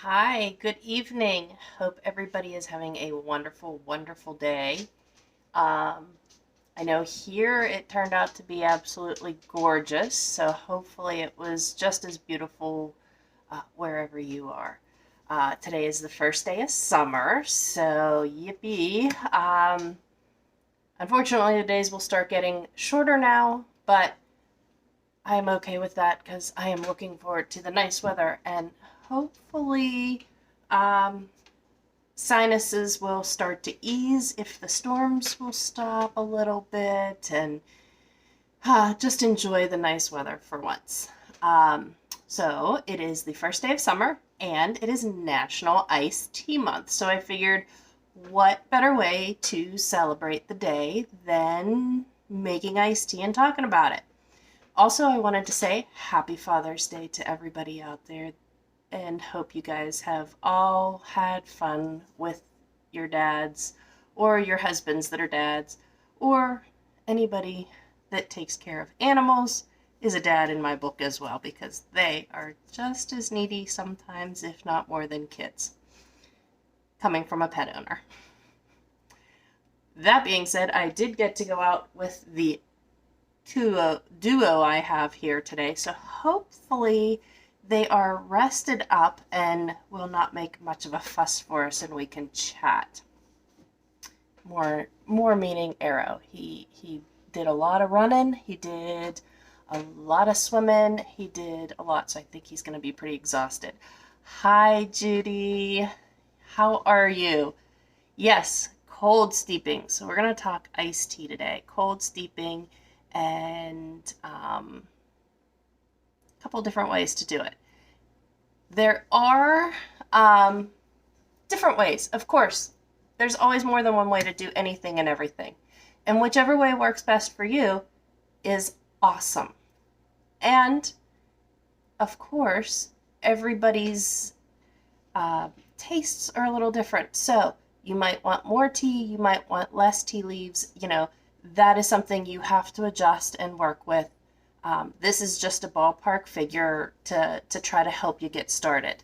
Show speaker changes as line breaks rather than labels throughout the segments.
Hi, good evening. Hope everybody is having a wonderful, wonderful day. Um, I know here it turned out to be absolutely gorgeous, so hopefully it was just as beautiful wherever you are. Today is the first day of summer, so yippee. Unfortunately, the days will start getting shorter now, but I am okay with that because I am looking forward to the nice weather and hopefully um, sinuses will start to ease if the storms will stop a little bit and just enjoy the nice weather for once. Um, so it is the first day of summer and it is National Iced Tea Month. So I figured what better way to celebrate the day than making iced tea and talking about it. Also, I wanted to say happy Father's Day to everybody out there and hope you guys have all had fun with your dads or your husbands that are dads or anybody that takes care of animals is a dad in my book as well because they are just as needy sometimes, if not more than kids, coming from a pet owner. That being said, I did get to go out with the duo I have here today, so hopefully they are rested up and will not make much of a fuss for us and we can chat. More meaning Arrow. He did a lot of running, he did a lot of swimming, he did a lot, so I think he's gonna be pretty exhausted. Hi Judy. How are you? Yes, cold steeping. So we're gonna talk iced tea today. Cold steeping and a couple different ways to do it. There are different ways, of course. There's always more than one way to do anything and everything. And whichever way works best for you is awesome. And of course, everybody's tastes are a little different. So you might want more tea, you might want less tea leaves. That is something you have to adjust and work with. This is just a ballpark figure to try to help you get started.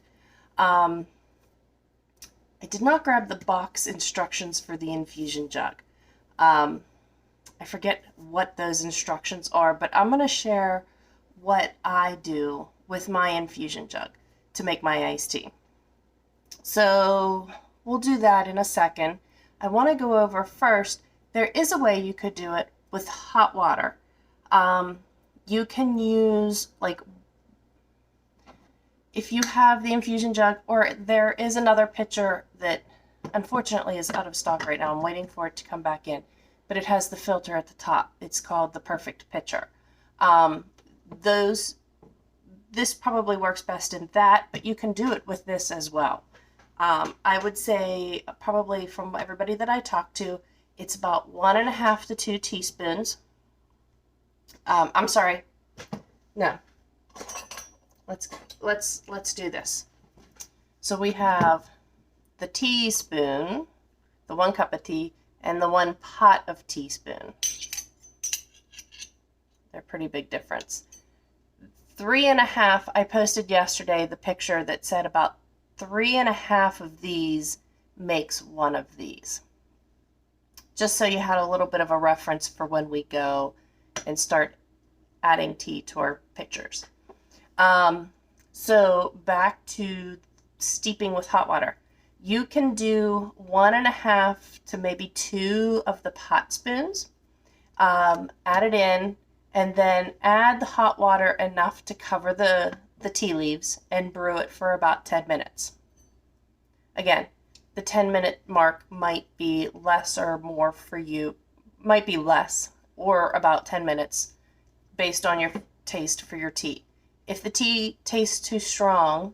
I did not grab the box instructions for the infusion jug. I forget what those instructions are, but I'm going to share what I do with my infusion jug to make my iced tea. So we'll do that in a second. I want to go over first, there is a way you could do it with hot water. You can use, like, if you have the infusion jug, or there is another pitcher that unfortunately is out of stock right now. I'm waiting for it to come back in, but it has the filter at the top. It's called the Perfect Pitcher. This probably works best in that, but you can do it with this as well. I would say probably from everybody that I talk to, it's about 1.5 to 2 teaspoons. I'm sorry. No. Let's do this. So we have the teaspoon, the 1 cup of tea, and the 1 pot of teaspoon. They're a pretty big difference. 3.5, I posted yesterday the picture that said about 3.5 of these makes 1 of these. Just so you had a little bit of a reference for when we go and start adding tea to our pitchers. So back to steeping with hot water. You can do 1.5 to maybe 2 of the pot spoons. Add it in, and then add the hot water enough to cover the tea leaves and brew it for about 10 minutes. Again, the 10-minute mark might be less or more for you, might be less or about 10 minutes based on your taste for your tea. If the tea tastes too strong,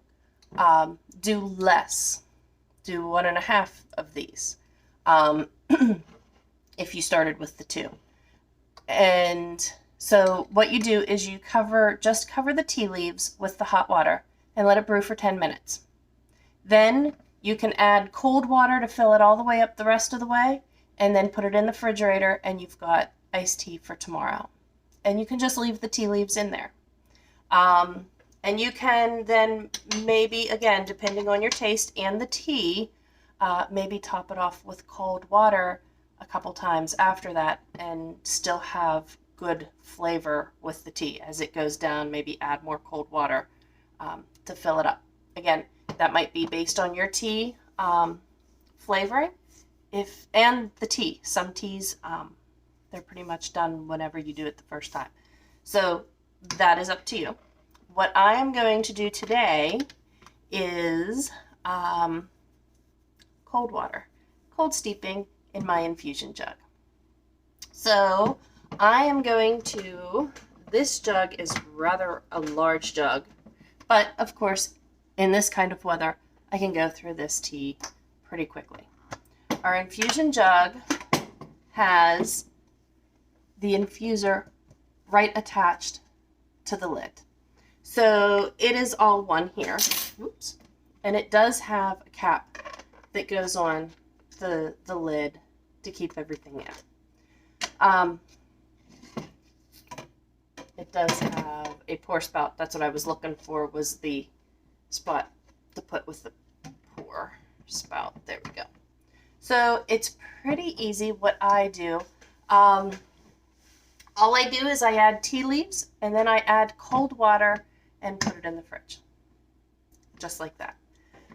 do less. Do 1.5 of these if you started with the 2. And so what you do is you just cover the tea leaves with the hot water and let it brew for 10 minutes. Then you can add cold water to fill it all the way up the rest of the way, and then put it in the refrigerator, and you've got iced tea for tomorrow. And you can just leave the tea leaves in there. And you can then maybe, again, depending on your taste and the tea, maybe top it off with cold water a couple times after that and still have good flavor with the tea. As it goes down, maybe add more cold water to fill it up. Again, that might be based on your tea flavoring and the tea. Some teas, they're pretty much done whenever you do it the first time. So that is up to you. What I am going to do today is cold water, cold steeping in my infusion jug. So I am going to, this jug is rather a large jug, but of course in this kind of weather I can go through this tea pretty quickly. Our infusion jug has the infuser right attached to the lid. So it is all one here. Oops. And it does have a cap that goes on the lid to keep everything in. It does have a pour spout. That's what I was looking for, was the spot to put with the pour spout. There we go. So it's pretty easy what I do. All I do is I add tea leaves and then I add cold water and put it in the fridge. Just like that.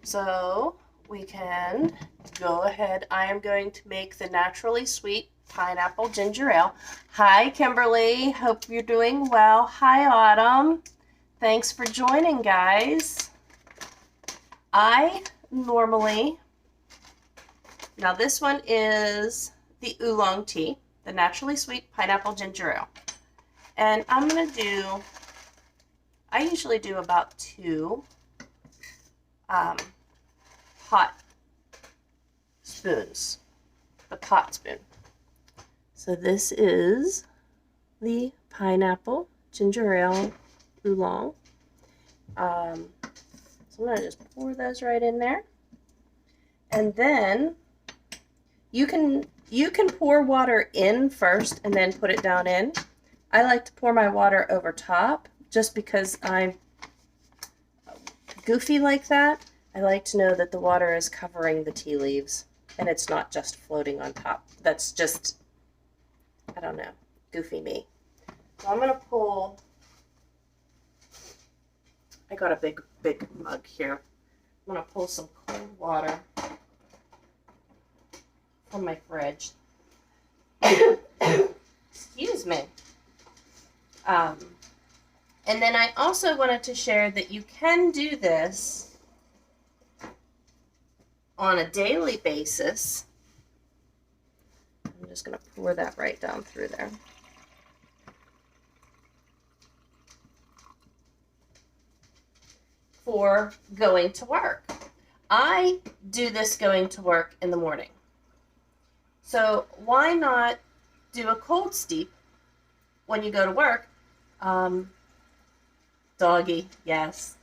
So we can go ahead. I am going to make the naturally sweet pineapple ginger ale. Hi, Kimberly. Hope you're doing well. Hi, Autumn. Thanks for joining, guys. I normally, now this one is the oolong tea, the naturally sweet pineapple ginger ale. And I'm going to do, I usually do about 2 hot spoons, the pot spoon. So this is the pineapple ginger ale oolong. So I'm going to just pour those right in there. And then you can pour water in first and then put it down in. I like to pour my water over top just because I'm goofy like that. I like to know that the water is covering the tea leaves and it's not just floating on top. That's just, I don't know, goofy me. So I'm going to pull, I got a big mug here. I'm going to pull some cold water from my fridge. Excuse me. And then I also wanted to share that you can do this on a daily basis. I'm just going to pour that right down through there. For going to work. I do this going to work in the morning. So why not do a cold steep when you go to work? Doggy, yes.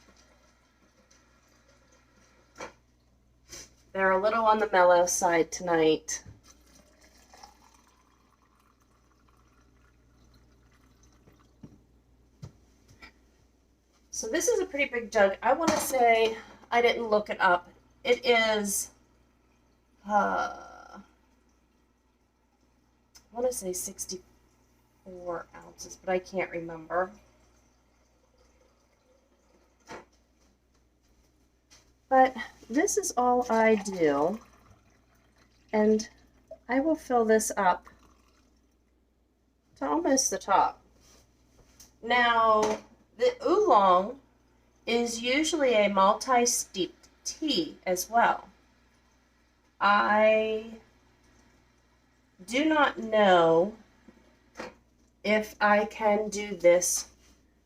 They're a little on the mellow side tonight. So this is a pretty big jug. I want to say, I didn't look it up. It is, I want to say 64 ounces, but I can't remember. But this is all I do, and I will fill this up to almost the top. Now, the oolong is usually a multi-steeped tea as well. I do not know if I can do this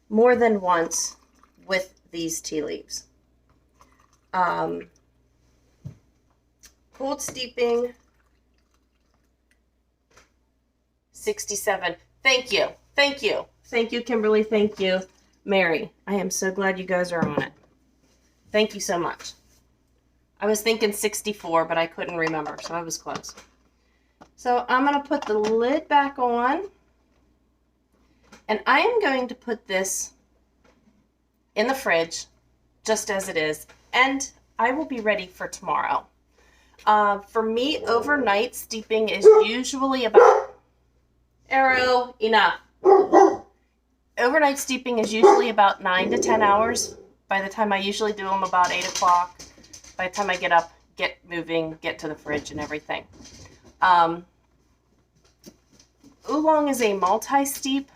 more than once with these tea leaves. Cold steeping, 67. Thank you. Thank you. Thank you, Kimberly. Thank you, Mary. I am so glad you guys are on it. Thank you so much. I was thinking 64, but I couldn't remember, so I was close. So I'm going to put the lid back on, and I am going to put this in the fridge, just as it is, and I will be ready for tomorrow. For me, overnight steeping is usually about... Arrow, enough. Overnight steeping is usually about 9 to 10 hours. By the time I usually do them about 8 o'clock. By the time I get up, get moving, get to the fridge and everything. Oolong is a multi-steep.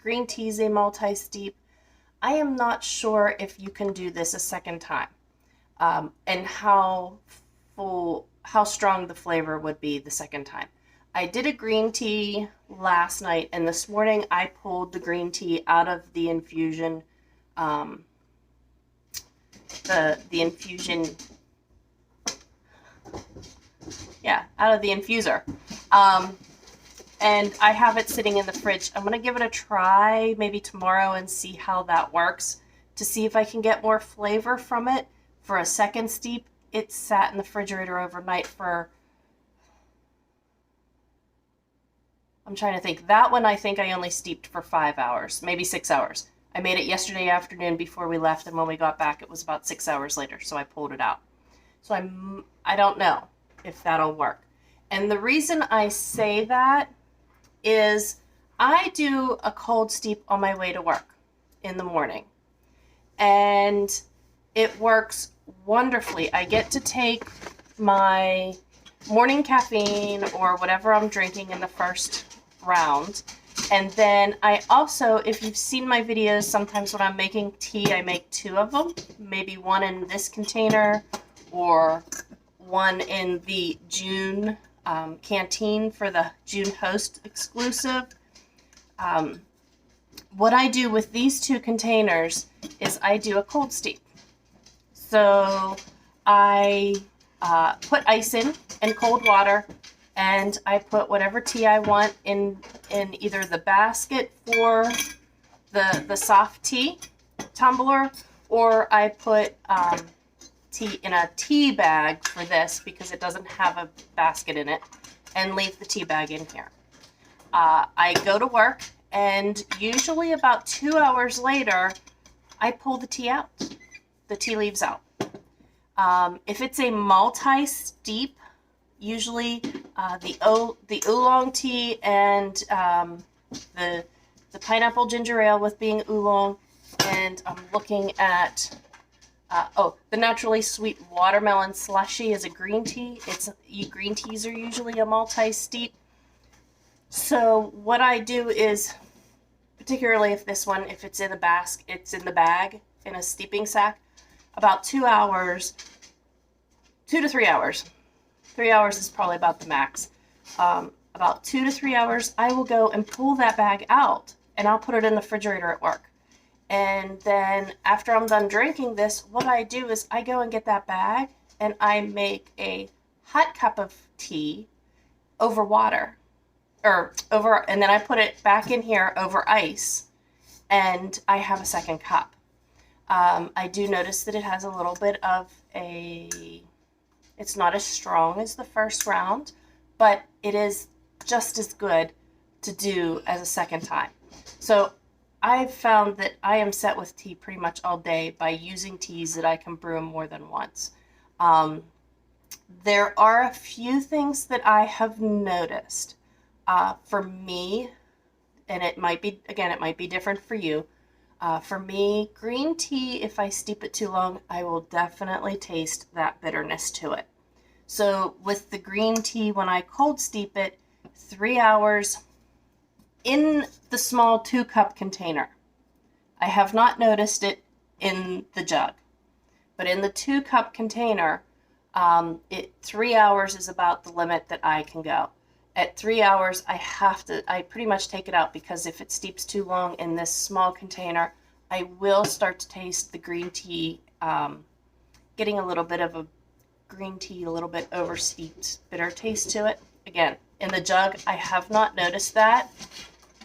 Green tea is a multi-steep. I am not sure if you can do this a second time, and how strong the flavor would be the second time. I did a green tea last night, and this morning I pulled the green tea out of the infusion, the infusion, out of the infuser. And I have it sitting in the fridge. I'm going to give it a try maybe tomorrow and see how that works, to see if I can get more flavor from it for a second steep. It sat in the refrigerator overnight for, I'm trying to think. That one I think I only steeped for 5 hours, maybe 6 hours. I made it yesterday afternoon before we left, and when we got back it was about 6 hours later, so I pulled it out. So I don't know if that'll work. And the reason I say that is I do a cold steep on my way to work in the morning, and it works wonderfully. I get to take my morning caffeine or whatever I'm drinking in the first round, and then I also, if you've seen my videos, sometimes when I'm making tea I make 2 of them, maybe one in this container or one in the June canteen for the June Host exclusive. What I do with these 2 containers is I do a cold steep. So I put ice in and cold water, and I put whatever tea I want in either the basket for the Softea Tumbler, or I put tea in a tea bag for this because it doesn't have a basket in it, and leave the tea bag in here. I go to work, and usually about 2 hours later I pull the tea out, the tea leaves out. If it's a multi-steep, usually the oolong tea and the pineapple ginger ale with being oolong, and I'm looking at the naturally sweet watermelon slushy is a green tea. Green teas are usually a multi-steep. So what I do is, particularly if this one, if it's in it's in the bag in a steeping sack, about 2 hours, 2 to 3 hours. 3 hours is probably about the max. About 2 to 3 hours, I will go and pull that bag out, and I'll put it in the refrigerator at work. And then after I'm done drinking this, what I do is I go and get that bag, and I make a hot cup of tea over water, and then I put it back in here over ice, and I have a second cup. I do notice that it has a little bit of it's not as strong as the first round, but it is just as good to do as a second time. So I've found that I am set with tea pretty much all day by using teas that I can brew more than once. There are a few things that I have noticed. For me, and it might be different for you. For me, green tea, if I steep it too long, I will definitely taste that bitterness to it. So with the green tea, when I cold steep it, 3 hours in the small 2-cup container. I have not noticed it in the jug, but in the 2-cup container, 3 hours is about the limit that I can go. At 3 hours, I pretty much take it out, because if it steeps too long in this small container, I will start to taste the green tea, getting a little bit of a green tea, a little bit oversteeped, bitter taste to it. Again, in the jug, I have not noticed that,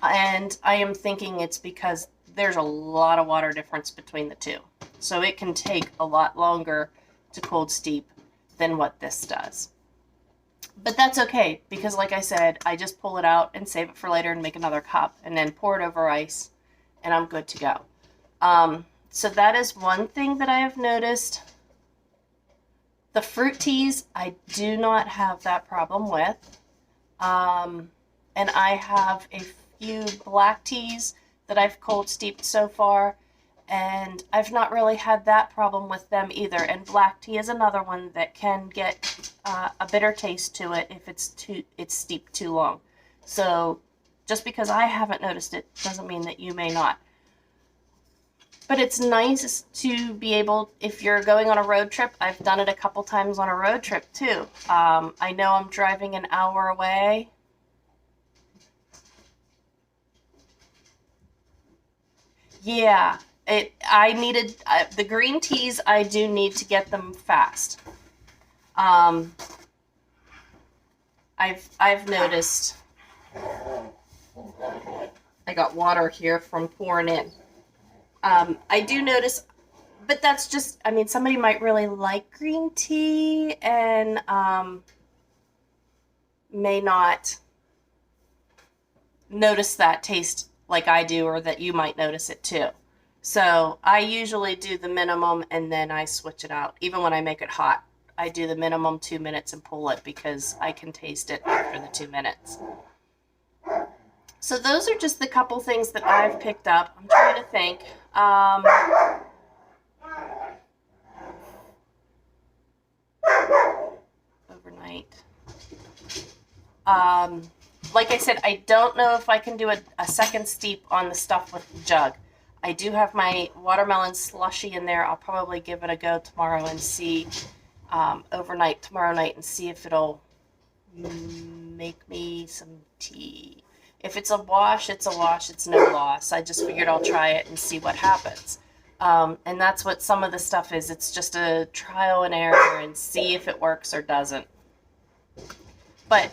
and I am thinking it's because there's a lot of water difference between the two. So it can take a lot longer to cold steep than what this does. But that's okay, because like I said, I just pull it out and save it for later and make another cup, and then pour it over ice, and I'm good to go. So that is one thing that I have noticed. The fruit teas, I do not have that problem with. And I have a few black teas that I've cold steeped so far, and I've not really had that problem with them either. And black tea is another one that can get a bitter taste to it if it's steeped too long. So just because I haven't noticed it doesn't mean that you may not. But it's nice to be able, if you're going on a road trip, I've done it a couple times on a road trip too. I know I'm driving an hour away. Yeah, I needed, the green teas, I do need to get them fast. I've noticed, I got water here from pouring in. I do notice, but that's just, I mean, somebody might really like green tea and may not notice that taste like I do, or that you might notice it too. So I usually do the minimum and then I switch it out. Even when I make it hot, I do the minimum 2 minutes and pull it because I can taste it after the 2 minutes. So those are just the couple things that I've picked up. I'm trying to think. Overnight. Like I said, I don't know if I can do a second steep on the stuff with the jug. I do have my watermelon slushy in there. I'll probably give it a go tomorrow and see, overnight tomorrow night, and see if it'll make me some tea. If it's a wash, it's a wash. It's no loss. I just figured I'll try it and see what happens. And that's what some of the stuff is. It's just a trial and error and see if it works or doesn't. But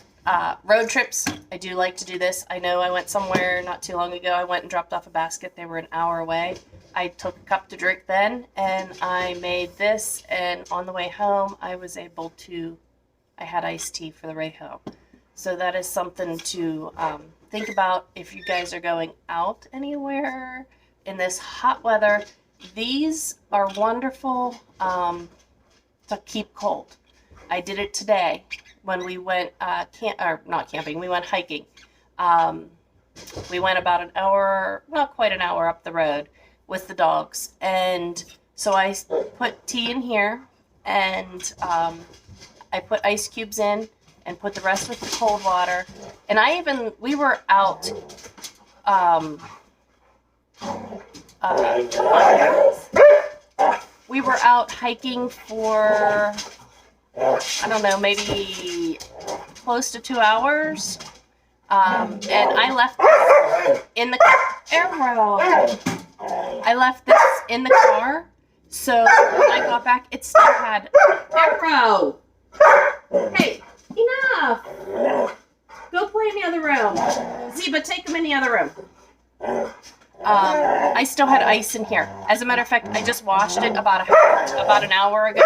road trips, I do like to do this. I know I went somewhere not too long ago. I went and dropped off a basket. They were an hour away. I took a cup to drink then, and I made this. And on the way home, I was able to, I had iced tea for the way home. So that is something to think about if you guys are going out anywhere in this hot weather. These are wonderful to keep cold. I did it today when we went not camping. We went hiking. We went about an hour, not quite an hour up the road with the dogs, and so I put tea in here, and I put ice cubes in and put the rest with the cold water. And we were out, we were out hiking for, I don't know, maybe close to 2 hours. And I left this in the I left this in the car. So when I got back, it still had Arrow. Hey, enough. Go play in the other room. Zeba, take him in the other room. I still had ice in here. As a matter of fact, I just washed it about an hour ago.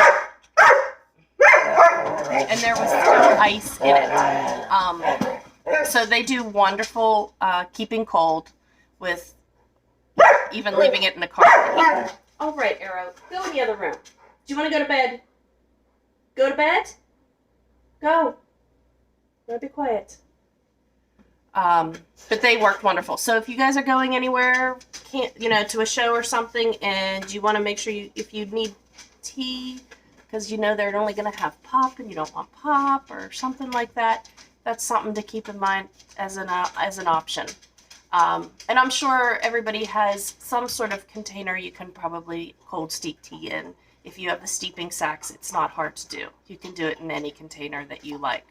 And there was still ice in it. So they do wonderful keeping cold with even leaving it in the car. All right, Arrow, go in the other room. Do you want to go to bed? Go to bed? Go. Go be quiet. But they worked wonderful. So if you guys are going anywhere, to a show or something, and you want to make sure if you need tea, because they're only going to have pop and you don't want pop or something like that, that's something to keep in mind as an option. And I'm sure everybody has some sort of container you can probably cold steep tea in. If you have the steeping sacks, it's not hard to do. You can do it in any container that you like.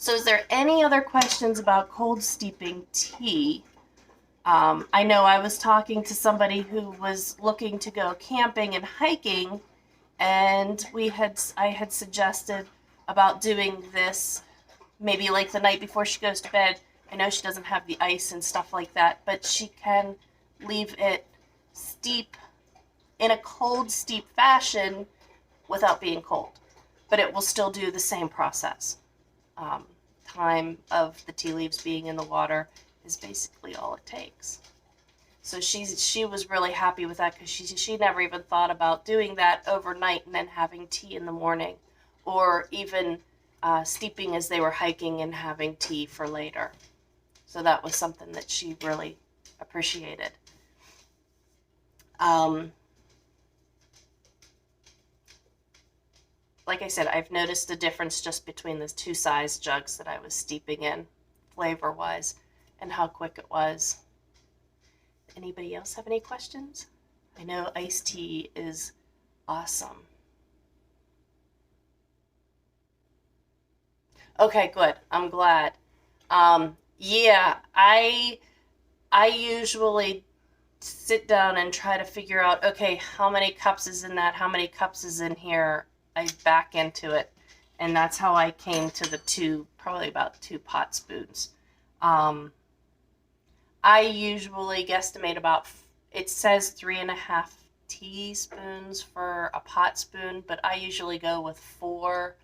So is there any other questions about cold steeping tea? I know I was talking to somebody who was looking to go camping and hiking, and I had suggested about doing this maybe like the night before she goes to bed. I know she doesn't have the ice and stuff like that, but she can leave it steep in a cold steep fashion without being cold, but it will still do the same process. Time of the tea leaves being in the water is basically all it takes. So she was really happy with that because she never even thought about doing that overnight and then having tea in the morning, or even steeping as they were hiking and having tea for later. So that was something that she really appreciated. Like I said, I've noticed a difference just between the two size jugs that I was steeping in, flavor-wise, and how quick it was. Anybody else have any questions? I know iced tea is awesome. Okay, good. I'm glad. Yeah, I usually sit down and try to figure out, okay, how many cups is in that? How many cups is in here? I back into it. And that's how I came to the probably about 2 pot spoons. I usually guesstimate about, it says 3.5 teaspoons for a pot spoon, but I usually go with 4.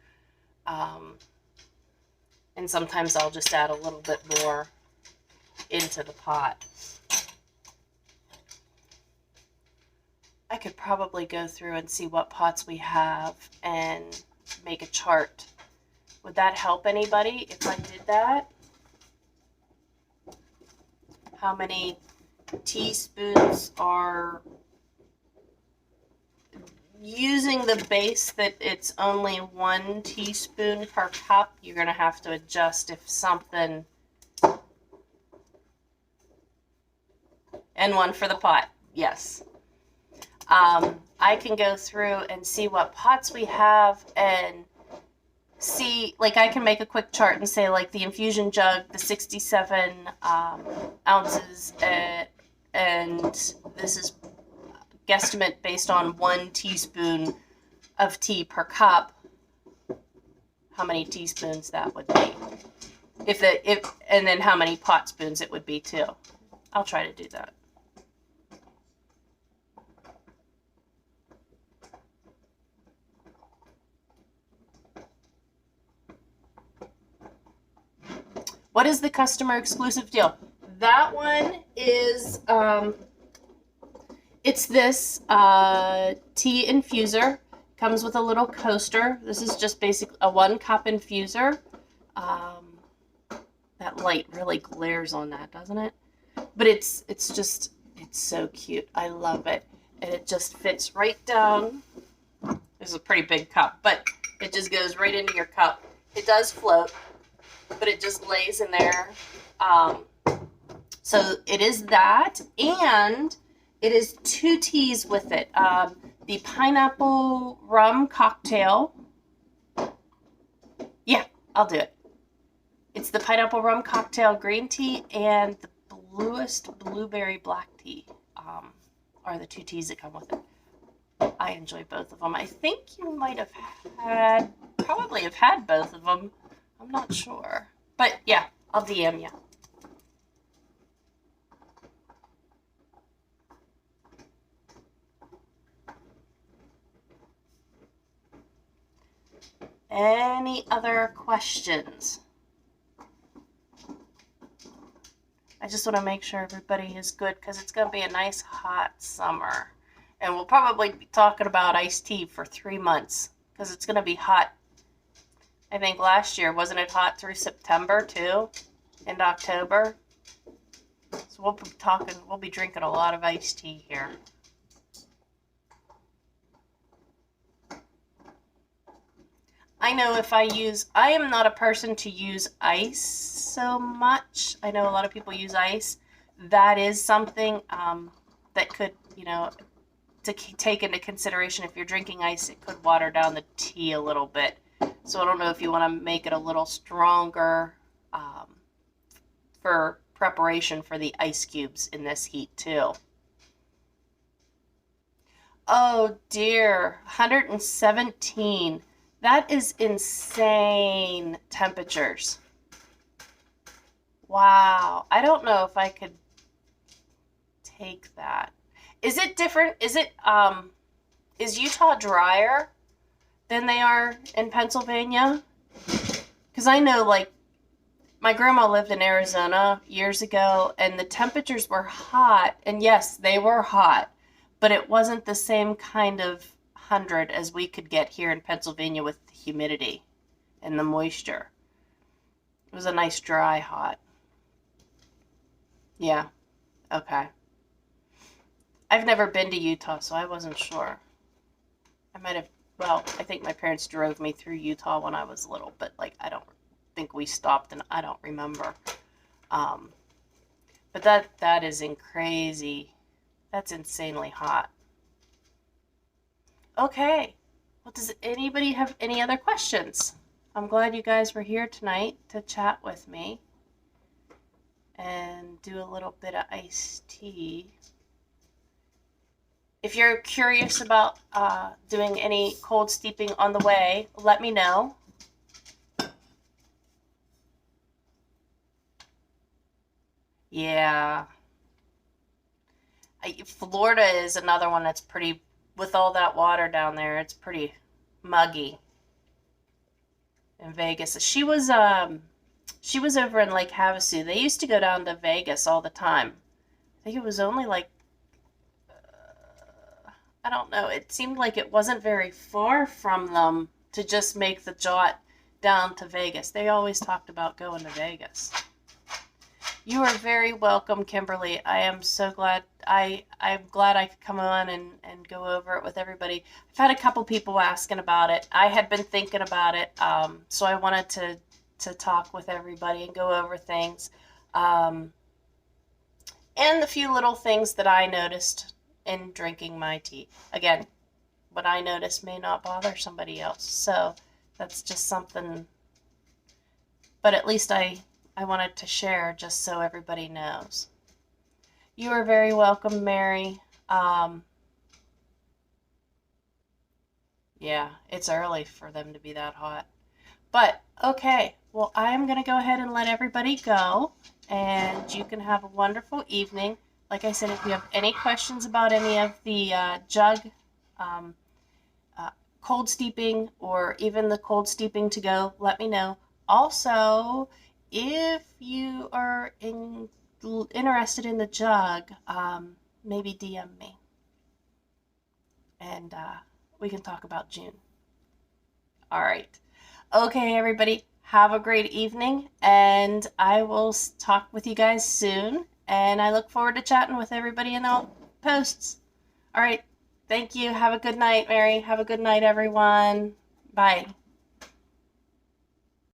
And sometimes I'll just add a little bit more into the pot. I could probably go through and see what pots we have and make a chart. Would that help anybody if I did that? How many teaspoons are, using the base that it's only 1 teaspoon per cup, you're going to have to adjust if something, and 1 for the pot, yes. I can go through and see what pots we have and see, like I can make a quick chart and say like the Infusion Jug, the 67 ounces, and this is guesstimate based on 1 teaspoon of tea per cup, how many teaspoons that would be. And then how many pot spoons it would be too. I'll try to do that. What is the customer exclusive deal? That one is, it's this tea infuser. Comes with a little coaster. This is just basically a 1-cup infuser. That light really glares on that, doesn't it? But it's so cute. I love it. And it just fits right down. This is a pretty big cup, but it just goes right into your cup. It does float, but it just lays in there. So it is that, and it is 2 teas with it. The pineapple rum cocktail. Yeah, I'll do it. It's the pineapple rum cocktail green tea and the bluest blueberry black tea are the 2 teas that come with it. I enjoy both of them. I think you might have probably have had both of them. I'm not sure. But yeah, I'll DM you. Any other questions? I just want to make sure everybody is good because it's going to be a nice hot summer. And we'll probably be talking about iced tea for 3 months because it's going to be hot. I think last year, wasn't it hot through September too? And October? So we'll be drinking a lot of iced tea here. I know I am not a person to use ice so much. I know a lot of people use ice. That is something that could, to take into consideration. If you're drinking ice, it could water down the tea a little bit. So I don't know if you want to make it a little stronger for preparation for the ice cubes in this heat too. Oh dear, 117. That is insane temperatures. Wow. I don't know if I could take that. Is it different? Is Utah drier than they are in Pennsylvania? Because I know, like, My grandma lived in Arizona years ago, and the temperatures were hot. And yes, they were hot, but it wasn't the same kind of 100 as we could get here in Pennsylvania with the humidity and the moisture. It was a nice dry hot. Yeah, okay. I've never been to Utah, so I wasn't sure. I might have, well, I think my parents drove me through Utah when I was little, but like I don't think we stopped, and I don't remember. Um, but that is crazy. That's insanely hot. Okay. Well, does anybody have any other questions? I'm glad you guys were here tonight to chat with me and do a little bit of iced tea. If you're curious about doing any cold steeping on the way, let me know. Yeah. Florida is another one that's pretty, with all that water down there, it's pretty muggy. In Vegas. She was over in Lake Havasu. They used to go down to Vegas all the time. I think it was only like I don't know. It seemed like it wasn't very far from them to just make the jaunt down to Vegas. They always talked about going to Vegas. You are very welcome, Kimberly. I am so glad. I'm glad I could come on and go over it with everybody. I've had a couple people asking about it. I had been thinking about it, so I wanted to talk with everybody and go over things. And the few little things that I noticed in drinking my tea. Again, what I notice may not bother somebody else. So that's just something, but at least I wanted to share just so everybody knows. You are very welcome, Mary. Yeah, it's early for them to be that hot. But okay, well, I'm going to go ahead and let everybody go, and you can have a wonderful evening. Like I said, if you have any questions about any of the jug um, cold steeping or even the cold steeping to go, let me know. Also, if you are interested in the jug, maybe DM me, and we can talk about June. All right. Okay, everybody, have a great evening, and I will talk with you guys soon, and I look forward to chatting with everybody in the posts. All right. Thank you. Have a good night, Mary. Have a good night, everyone. Bye.